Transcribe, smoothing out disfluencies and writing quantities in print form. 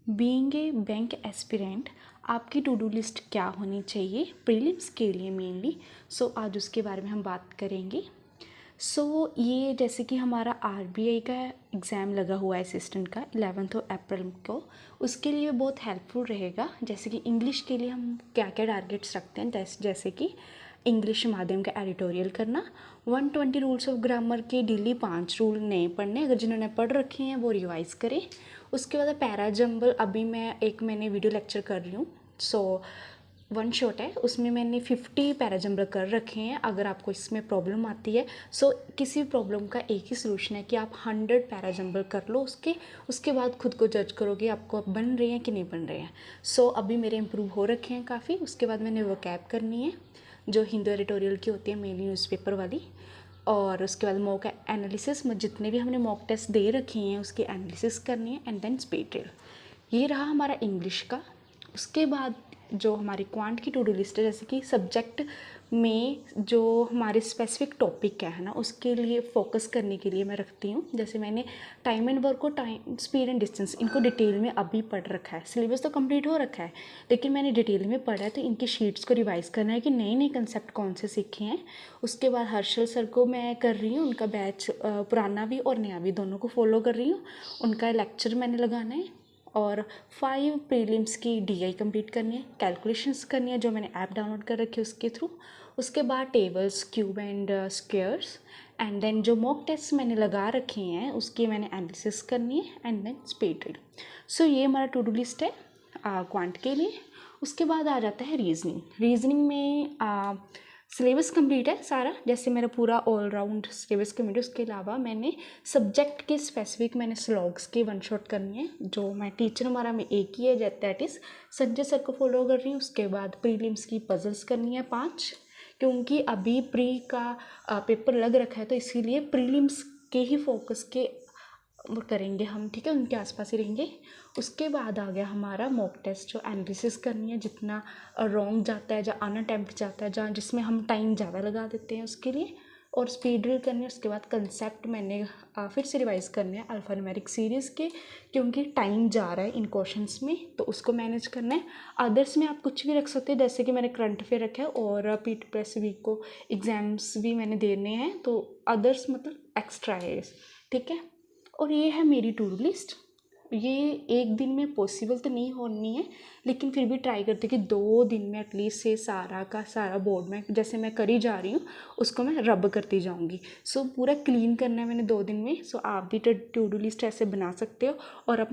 Being a bank aspirant आपकी to do list क्या होनी चाहिए प्रीलिम्स के लिए मेनली। आज उसके बारे में हम बात करेंगे। ये जैसे कि हमारा आरबीआई का एग्ज़ाम लगा हुआ है असिस्टेंट का 11 अप्रैल को, उसके लिए बहुत हेल्पफुल रहेगा। जैसे कि इंग्लिश के लिए हम क्या क्या टारगेट्स रखते हैं, जैसे कि इंग्लिश माध्यम का एडिटोरियल करना, 120 रूल्स ऑफ ग्रामर के डेली 5 रूल नए पढ़ने, अगर जिन्होंने पढ़ रखे हैं वो रिवाइज़ करें। उसके बाद पैरा जंबल, अभी मैंने वीडियो लेक्चर कर रही हूँ, वन शॉट है, उसमें मैंने 50 पैराजंबल कर रखे हैं। अगर आपको इसमें प्रॉब्लम आती है, किसी भी प्रॉब्लम का एक ही सोल्यूशन है कि आप 100 पैराजंबल कर लो, उसके बाद खुद को जज करोगे आपको बन रहे हैं कि नहीं बन रहे हैं। अभी मेरे इम्प्रूव हो रखे हैं काफ़ी। उसके बाद मैंने वोकैब करनी है जो हिंदू एडिटोरियल की होती है, मेनली न्यूज़पेपर वाली। और उसके बाद मॉक एनालिसिस, जितने भी हमने मॉक टेस्ट दे रखे हैं उसकी एनालिसिस करनी है, एंड देन स्पीड ड्रिल। ये रहा हमारा इंग्लिश का। उसके बाद जो हमारी क्वांट की टू डू लिस्ट है, जैसे कि सब्जेक्ट में जो हमारे स्पेसिफिक टॉपिक है ना, उसके लिए फोकस करने के लिए मैं रखती हूँ। जैसे मैंने टाइम एंड वर्क को टाइम स्पीड एंड डिस्टेंस इनको डिटेल में अभी पढ़ रखा है। सिलेबस तो कंप्लीट हो रखा है, लेकिन मैंने डिटेल में पढ़ा है, तो इनकी शीट्स को रिवाइज़ करना है कि नए नए कंसेप्ट कौन से सीखे हैं। उसके बाद हर्षल सर को मैं कर रही हूँ, उनका बैच पुराना भी और नया भी दोनों को फॉलो कर रही हूँ। उनका लेक्चर मैंने लगाना है। और 5 प्रीलिम्स की डीआई कंप्लीट करनी है, कैलकुलेशंस करनी है जो मैंने ऐप डाउनलोड कर रखी है उसके थ्रू। उसके बाद tables, cube and squares, and then जो मॉक टेस्ट मैंने लगा रखे हैं उसकी मैंने एनालिसिस करनी है, एंड देन स्पीड रीड। ये हमारा टू डू लिस्ट है क्वांट के लिए। उसके बाद आ जाता है रीजनिंग में सिलेबस कंप्लीट है सारा, जैसे मेरा पूरा ऑलराउंड सिलेबस कंप्लीट है। उसके अलावा मैंने सब्जेक्ट के स्पेसिफिक मैंने स्लॉग्स की वन शॉट करनी है, जो मैं टीचर हमारा में एक ही है, दैट इज़ संजय सर को फॉलो कर रही हूँ। उसके बाद प्रीलिम्स की पजल्स करनी है 5, क्योंकि अभी प्री का पेपर लग रखा है, तो इसीलिए प्रीलिम्स के ही फोकस के करेंगे हम, ठीक है, उनके आसपास ही रहेंगे। उसके बाद आ गया हमारा मॉक टेस्ट, जो एनालिसिस करनी है, जितना रॉन्ग जाता है, जहाँ अनअटेम्प्ट जाता है, जहाँ जिसमें हम टाइम ज़्यादा लगा देते हैं उसके लिए, और स्पीड ड्रिल करनी है। उसके बाद कंसेप्ट मैंने फिर से रिवाइज़ करने हैं अल्फान्यूमेरिक सीरीज़ के, क्योंकि टाइम जा रहा है इन क्वेश्चंस में, तो उसको मैनेज करना है। अदर्स में आप कुछ भी रख सकते हैं, जैसे कि मैंने करंट अफेयर रखा है, और पीटी प्रेस वीक को एग्ज़ाम्स भी मैंने देने हैं, तो अदर्स मतलब एक्स्ट्रा है, ठीक है। और ये है मेरी टू डू लिस्ट। ये एक दिन में पॉसिबल तो नहीं होनी है, लेकिन फिर भी ट्राई करती हूँ कि 2 दिन में एटलीस्ट से सारा का सारा बोर्ड में जैसे मैं करी जा रही हूँ उसको मैं रब करती जाऊँगी। पूरा क्लीन करना है मैंने 2 दिन में। आप भी टू डू लिस्ट ऐसे बना सकते हो और